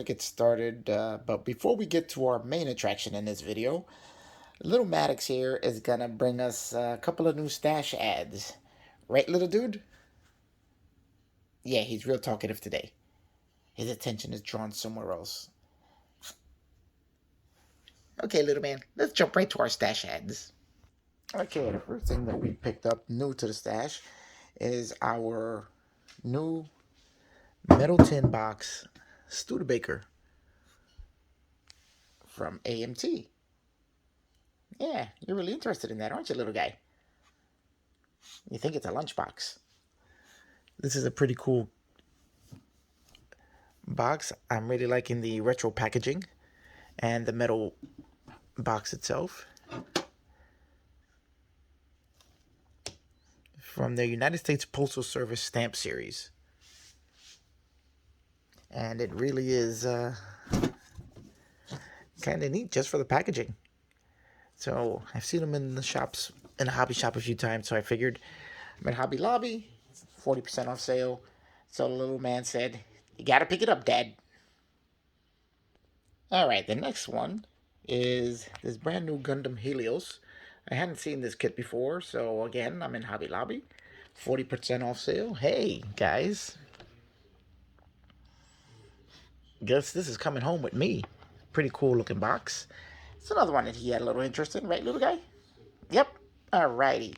to get started, but before we get to our main attraction in this video, little Maddox here is gonna bring us a couple of new stash ads. Right, little dude? Yeah, he's real talkative today. His attention is drawn somewhere else. Okay, little man, let's jump right to our stash ads. Okay, the first thing that we picked up new to the stash is our new metal tin box Studebaker from AMT. Yeah, you're really interested in that, aren't you, little guy? You think it's a lunchbox. This is a pretty cool box. I'm really liking the retro packaging and the metal box itself. From the United States Postal Service stamp series. And it really is kind of neat just for the packaging. So I've seen them in the shops, in a hobby shop a few times, so I figured I'm at Hobby Lobby, 40% off sale. So the little man said, "You gotta pick it up, Dad." Alright, the next one is this brand new Gundam Helios. I hadn't seen this kit before, so again, I'm in Hobby Lobby. 40% off sale. Hey, guys. Guess this is coming home with me. Pretty cool looking box. It's another one that he had a little interest in, right, little guy? Yep. Alrighty.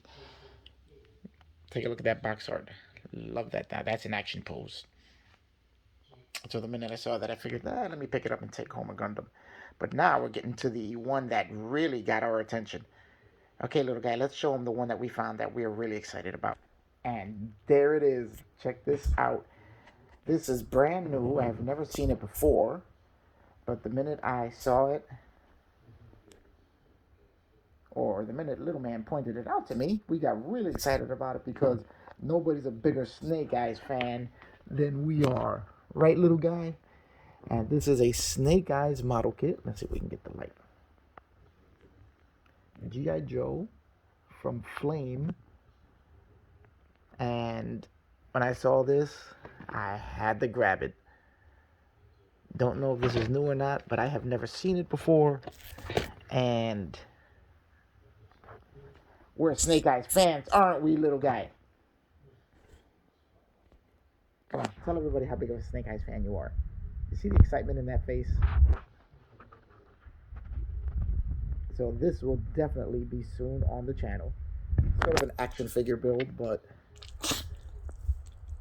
Take a look at that box art. Love that. Now that's an action pose. So the minute I saw that, I figured, let me pick it up and take home a Gundam. But now we're getting to the one that really got our attention. Okay, little guy, let's show him the one that we found that we're really excited about. And there it is. Check this out. This is brand new. I've never seen it before. But the minute I saw it, or the minute little man pointed it out to me, we got really excited about it because nobody's a bigger Snake Eyes fan than we are. Right, little guy? And this is a Snake Eyes model kit. Let's see if we can get the light. G.I. Joe from Flame. And when I saw this, I had to grab it. Don't know if this is new or not, but I have never seen it before. And we're Snake Eyes fans, aren't we, little guy? Come on, tell everybody how big of a Snake Eyes fan you are. You see the excitement in that face? So this will definitely be soon on the channel. Sort of an action figure build, but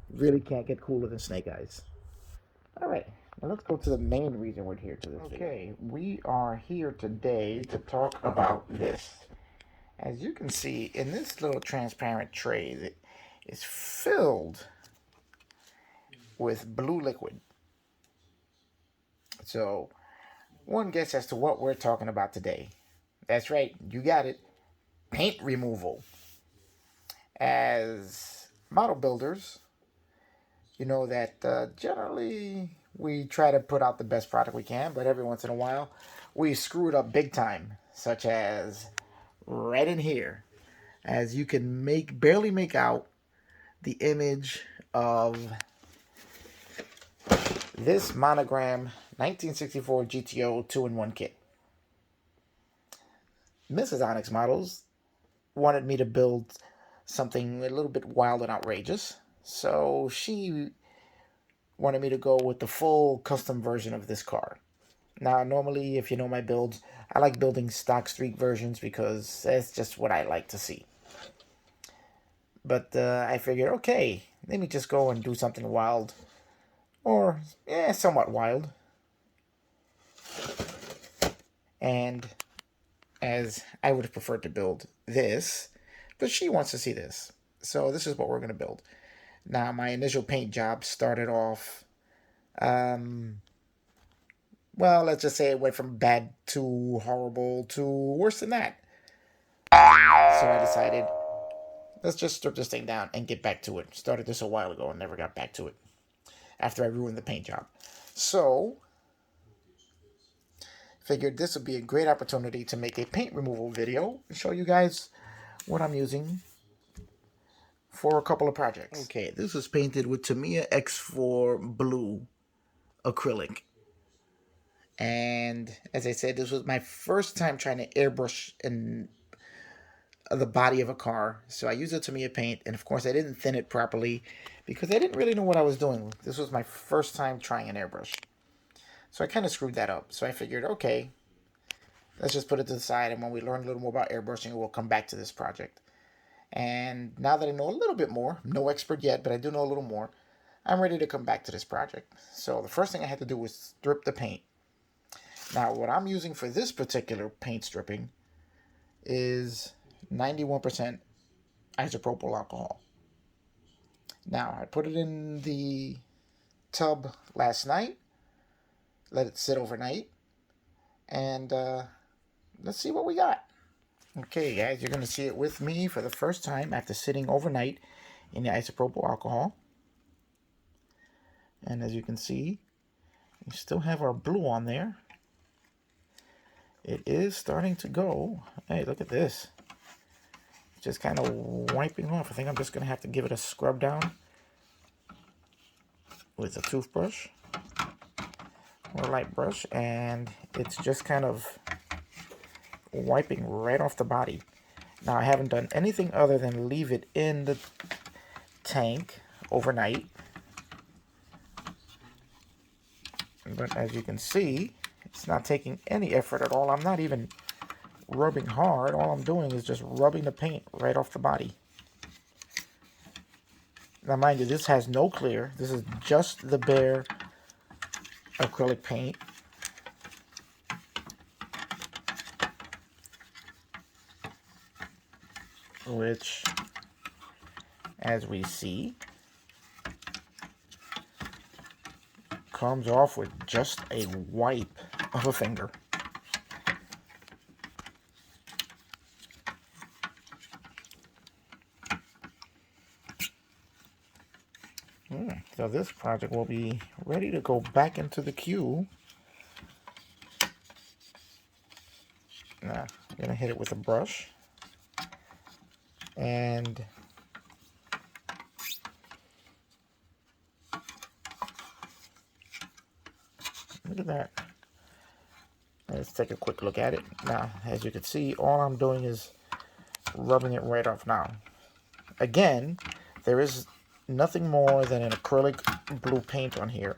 really can't get cooler than Snake Eyes. Alright, now let's go to the main reason we're here to this video. Okay, we are here today to talk about this. As you can see, in this little transparent tray, it is filled with blue liquid. So, one guess as to what we're talking about today. That's right, you got it. Paint removal. As model builders, you know that generally we try to put out the best product we can, but every once in a while we screw it up big time, such as right in here. As you can barely make out the image of this Monogram 1964 GTO 2-in-1 kit. Mrs. Onyx Models wanted me to build something a little bit wild and outrageous, so she wanted me to go with the full custom version of this car. Now, normally, if you know my builds, I like building stock street versions because that's just what I like to see. But I figured, okay, let me just go and do something wild. Or, somewhat wild. And as I would have preferred to build this, but she wants to see this. So this is what we're going to build. Now, my initial paint job started off, well, let's just say it went from bad to horrible to worse than that. So I decided, let's just strip this thing down and get back to it. Started this a while ago and never got back to it after I ruined the paint job. So, figured this would be a great opportunity to make a paint removal video and show you guys what I'm using for a couple of projects. Okay, this is painted with Tamiya X4 blue acrylic. And as I said, this was my first time trying to airbrush in the body of a car. So I used a Tamiya paint, and of course I didn't thin it properly because I didn't really know what I was doing. This was my first time trying an airbrush. So I kind of screwed that up. So I figured, okay, let's just put it to the side, and when we learn a little more about airbrushing, we'll come back to this project. And now that I know a little bit more, no expert yet, but I do know a little more, I'm ready to come back to this project. So the first thing I had to do was strip the paint. Now, what I'm using for this particular paint stripping is 91% isopropyl alcohol. Now, I put it in the tub last night, let it sit overnight, and let's see what we got. Okay, guys, you're going to see it with me for the first time after sitting overnight in the isopropyl alcohol. And as you can see, we still have our blue on there. It is starting to go. Hey, look at this. Just kind of wiping off. I think I'm just going to have to give it a scrub down with a toothbrush or a light brush, and it's just kind of wiping right off the body. Now, I haven't done anything other than leave it in the tank overnight. But as you can see, it's not taking any effort at all. I'm not even rubbing hard. All I'm doing is just rubbing the paint right off the body. Now, mind you, this has no clear. This is just the bare acrylic paint. Which, as we see, comes off with just a wipe of a finger. So this project will be ready to go back into the queue. Now, I'm going to hit it with a brush. And look at that. Let's take a quick look at it. Now, as you can see, all I'm doing is rubbing it right off now. Again, there is nothing more than an acrylic blue paint on here.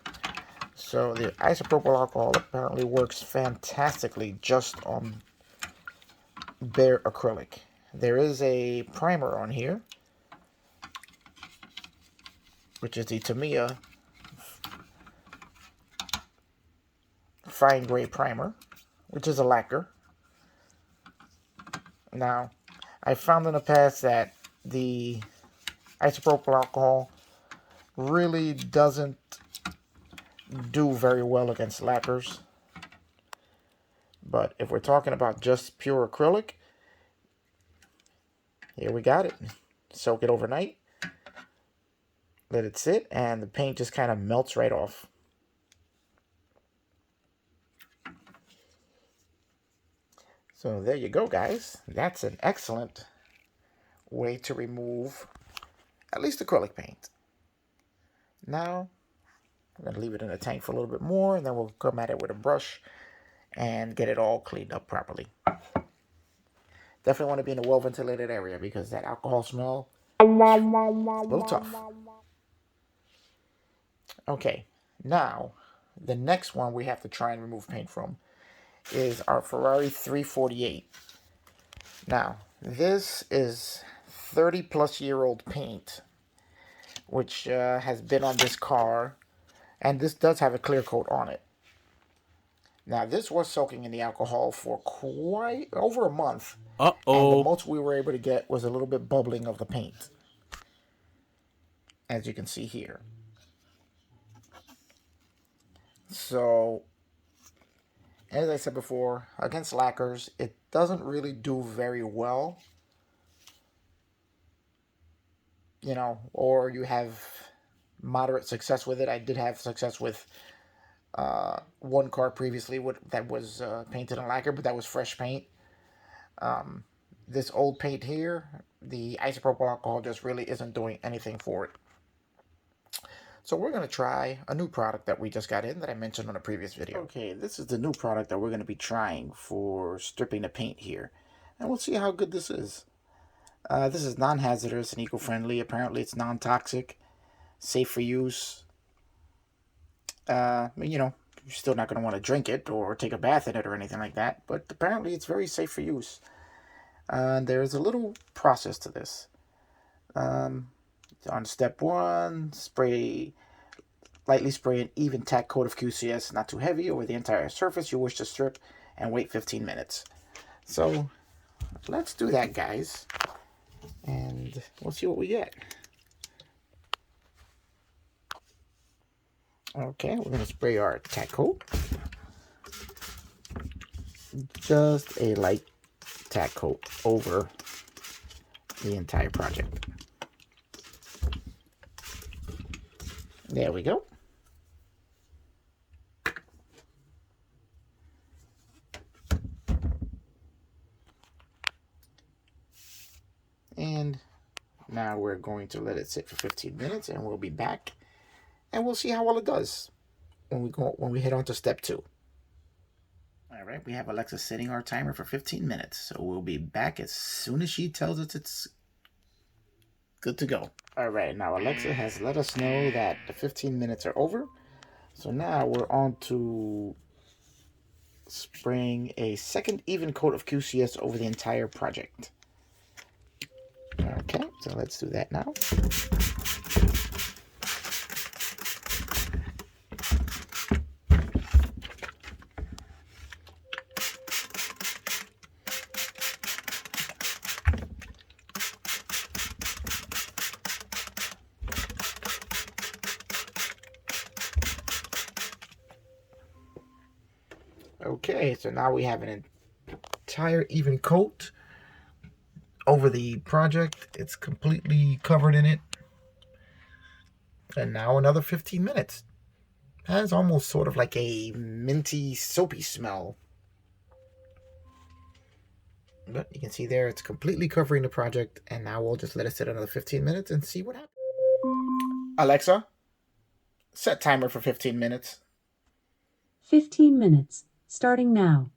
So the isopropyl alcohol apparently works fantastically just on bare acrylic. There is a primer on here, which is the Tamiya Fine Gray Primer, which is a lacquer. Now, I found in the past that the isopropyl alcohol really doesn't do very well against lacquers. But if we're talking about just pure acrylic, here we got it. Soak it overnight. Let it sit, and the paint just kind of melts right off. So there you go, guys. That's an excellent way to remove at least acrylic paint. Now, I'm going to leave it in the tank for a little bit more, and then we'll come at it with a brush and get it all cleaned up properly. Definitely want to be in a well-ventilated area because that alcohol smell is a little tough. Okay, now, the next one we have to try and remove paint from is our Ferrari 348. Now, this is 30-plus-year-old paint, which has been on this car, and this does have a clear coat on it. Now, this was soaking in the alcohol for quite over a month. And the most we were able to get was a little bit bubbling of the paint, as you can see here. So, as I said before, against lacquers, it doesn't really do very well. You know, or you have moderate success with it. I did have success with one car previously that was painted in lacquer, but that was fresh paint. This old paint here, the isopropyl alcohol just really isn't doing anything for it. So we're going to try a new product that we just got in that I mentioned on a previous video. Okay, this is the new product that we're going to be trying for stripping the paint here. And we'll see how good this is. This is non-hazardous and eco-friendly. Apparently it's non-toxic, safe for use. You know, you're still not going to want to drink it or take a bath in it or anything like that. But apparently it's very safe for use. There's a little process to this. On step 1, lightly spray an even tack coat of QCS, not too heavy, over the entire surface you wish to strip, and wait 15 minutes. So let's do that, guys, and we'll see what we get. Okay, we're going to spray our tack coat. Just a light tack coat over the entire project. There we go. And now we're going to let it sit for 15 minutes, and we'll be back, and we'll see how well it does when we head on to step 2. All right, we have Alexa setting our timer for 15 minutes, so we'll be back as soon as she tells us it's good to go. All right, now Alexa has let us know that the 15 minutes are over. So now we're on to spraying a second even coat of QCS over the entire project. Okay, so let's do that now. Okay, so now we have an entire even coat over the project. It's completely covered in it. And now another 15 minutes. It has almost sort of like a minty, soapy smell. But you can see there, it's completely covering the project. And now we'll just let it sit another 15 minutes and see what happens. Alexa, set timer for 15 minutes. 15 minutes. Starting now.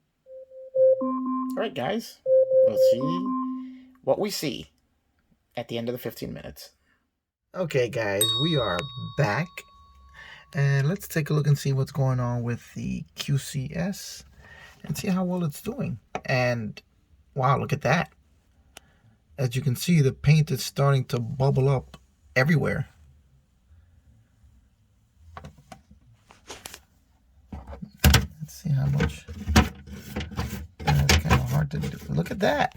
All right, guys. We'll see what we see at the end of the 15 minutes. Okay, guys, we are back. And let's take a look and see what's going on with the QCS and see how well it's doing. And wow, look at that. As you can see, the paint is starting to bubble up everywhere. Let's see how much. It's kind of hard to do. Look at that.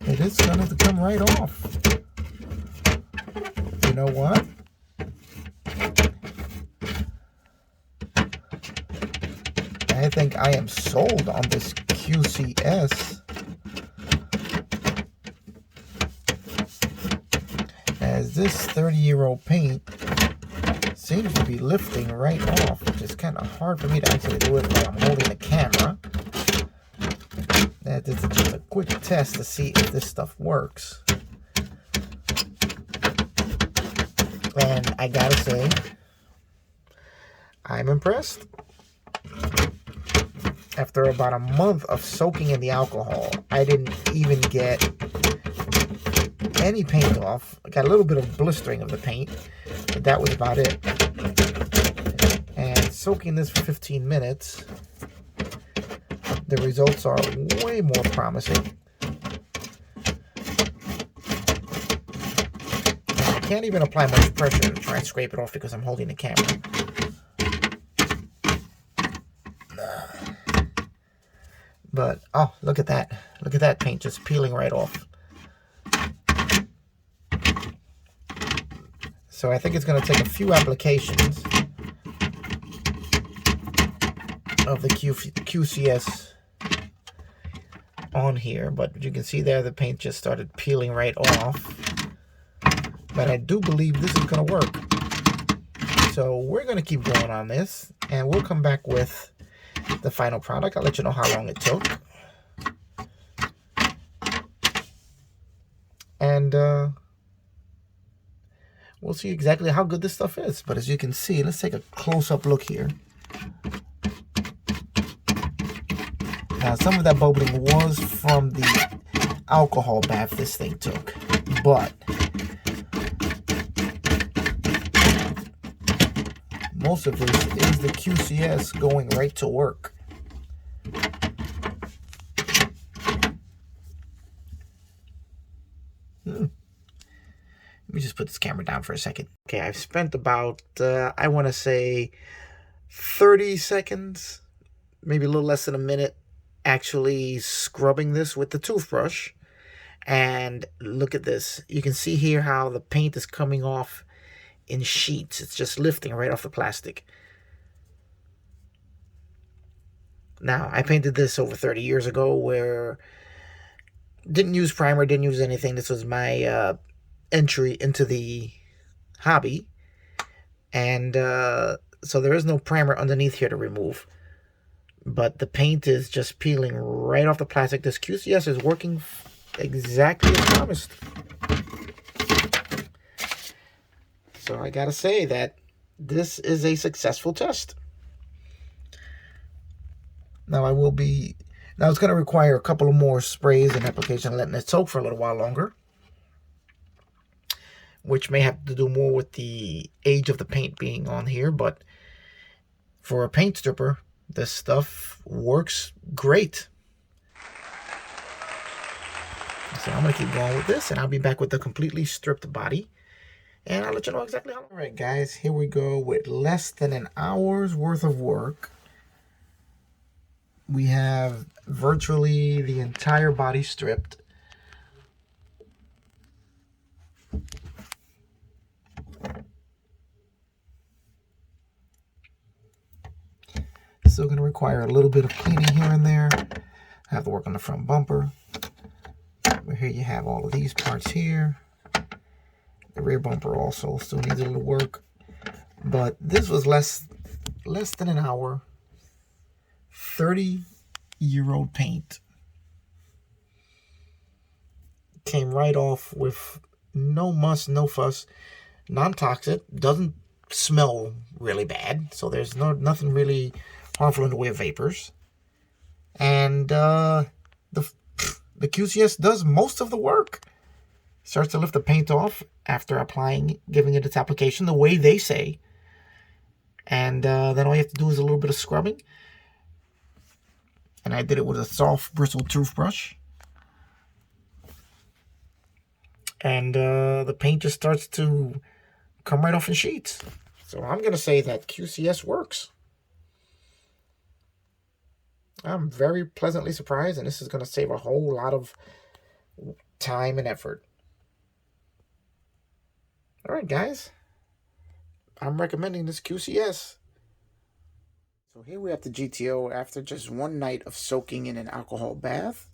It is starting to come right off. You know what? I think I am sold on this QCS. As this 30-year-old paint seems to be lifting right off, which is kind of hard for me to actually do it while I'm holding the camera. This is just a quick test to see if this stuff works. And I gotta say, I'm impressed. After about a month of soaking in the alcohol, I didn't even get any paint off. I got a little bit of blistering of the paint, but that was about it. And soaking this for 15 minutes, the results are way more promising. I can't even apply much pressure to try and scrape it off because I'm holding the camera. But, oh, look at that. Look at that paint just peeling right off. So I think it's going to take a few applications of the QCS on here. But you can see there the paint just started peeling right off. But I do believe this is going to work. So we're going to keep going on this. And we'll come back with the final product. I'll let you know how long it took. And we'll see exactly how good this stuff is. But as you can see, let's take a close-up look here. Now, some of that bubbling was from the alcohol bath this thing took, but most of this is the QCS going right to work. Let me just put this camera down for a second. Okay, I've spent about, I want to say 30 seconds, maybe a little less than a minute, actually scrubbing this with the toothbrush. And look at this. You can see here how the paint is coming off in sheets. It's just lifting right off the plastic. Now, I painted this over 30 years ago where didn't use primer, didn't use anything. This was my entry into the hobby. And so there is no primer underneath here to remove. But the paint is just peeling right off the plastic. This QCS is working exactly as promised. So I gotta say that this is a successful test. Now it's gonna require a couple of more sprays and application, letting it soak for a little while longer, which may have to do more with the age of the paint being on here, but for a paint stripper, this stuff works great. So I'm gonna keep going with this, and I'll be back with the completely stripped body, and I'll let you know exactly how. All right, guys, here we go with less than an hour's worth of work. We have virtually the entire body stripped. Still going to require a little bit of cleaning here and there. I have to work on the front bumper. But here you have all of these parts here. The rear bumper also still needs a little work. But this was less than an hour. 30-year-old paint. Came right off with no muss, no fuss. Non-toxic. Doesn't smell really bad. So there's nothing really harmful in the way of vapors. And the QCS does most of the work. Starts to lift the paint off after giving it its application the way they say. And then all you have to do is a little bit of scrubbing. And I did it with a soft bristled toothbrush. And the paint just starts to come right off in sheets. So I'm going to say that QCS works. I'm very pleasantly surprised, and this is going to save a whole lot of time and effort. All right, guys. I'm recommending this QCS. So here we have the GTO after just one night of soaking in an alcohol bath,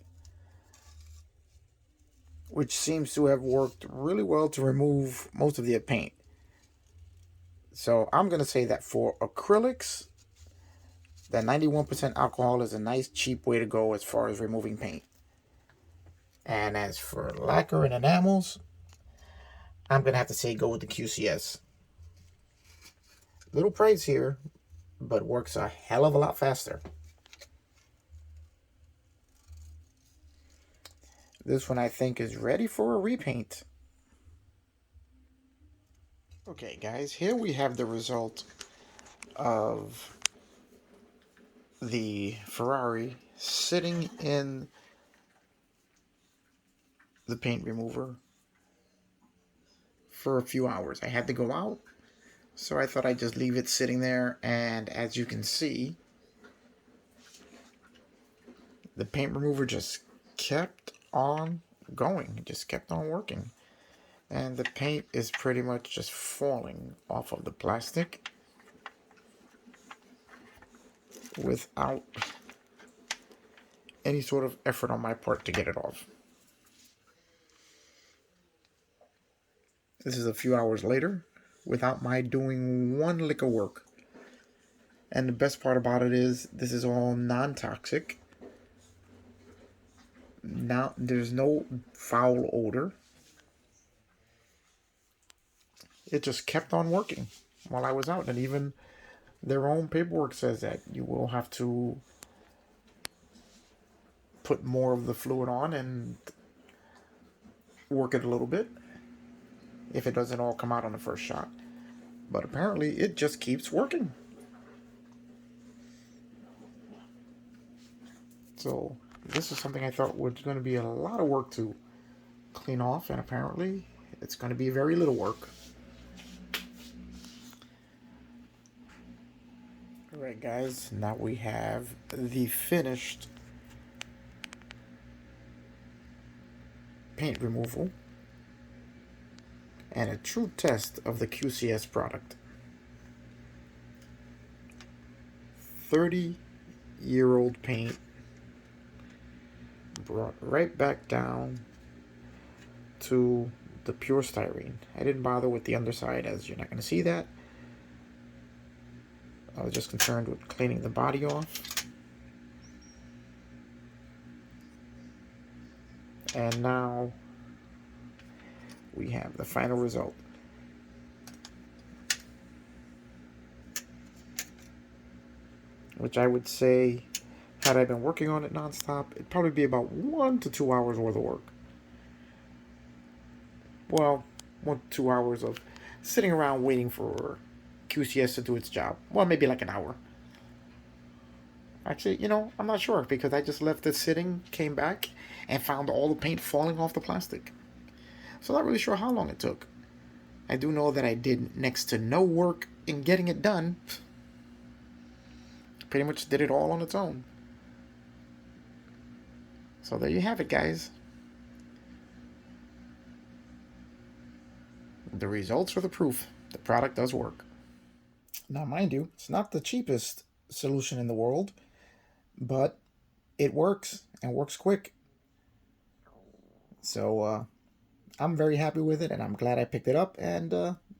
which seems to have worked really well to remove most of the paint. So I'm going to say that for acrylics, that 91% alcohol is a nice cheap way to go as far as removing paint. And as for lacquer and enamels, I'm going to have to say go with the QCS. Little price here, but works a hell of a lot faster. This one I think is ready for a repaint. Okay, guys, here we have the result of the Ferrari sitting in the paint remover for a few hours. I had to go out, so I thought I'd just leave it sitting there, and as you can see, the paint remover just kept on going. It just kept on working. And the paint is pretty much just falling off of the plastic without any sort of effort on my part to get it off. This is a few hours later without my doing one lick of work. And the best part about it is this is all non-toxic. Now there's no foul odor. it just kept on working while I was out. And even their own paperwork says that you will have to put more of the fluid on and work it a little bit if it doesn't all come out on the first shot. But apparently it just keeps working. So this is something I thought was going to be a lot of work to clean off, and apparently it's going to be very little work. Alright guys, now we have the finished paint removal and a true test of the QCS product. 30-year-old paint brought right back down to the pure styrene. I didn't bother with the underside, as you're not going to see that. I was just concerned with cleaning the body off. And now we have the final result. Which I would say, had I been working on it nonstop, it'd probably be about 1 to 2 hours worth of work. Well, 1 to 2 hours of sitting around waiting for QCS to do its job. Well, maybe like an hour. Actually, you know, I'm not sure because I just left it sitting, came back, and found all the paint falling off the plastic. So not really sure how long it took. I do know that I did next to no work in getting it done. Pretty much did it all on its own. So there you have it, guys. The results are the proof. The product does work. Now, mind you, it's not the cheapest solution in the world, but it works and works quick. So I'm very happy with it, and I'm glad I picked it up. And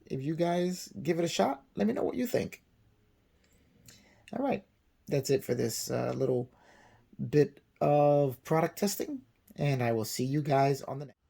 if you guys give it a shot, let me know what you think. All right, that's it for this little bit of product testing, and I will see you guys on the next.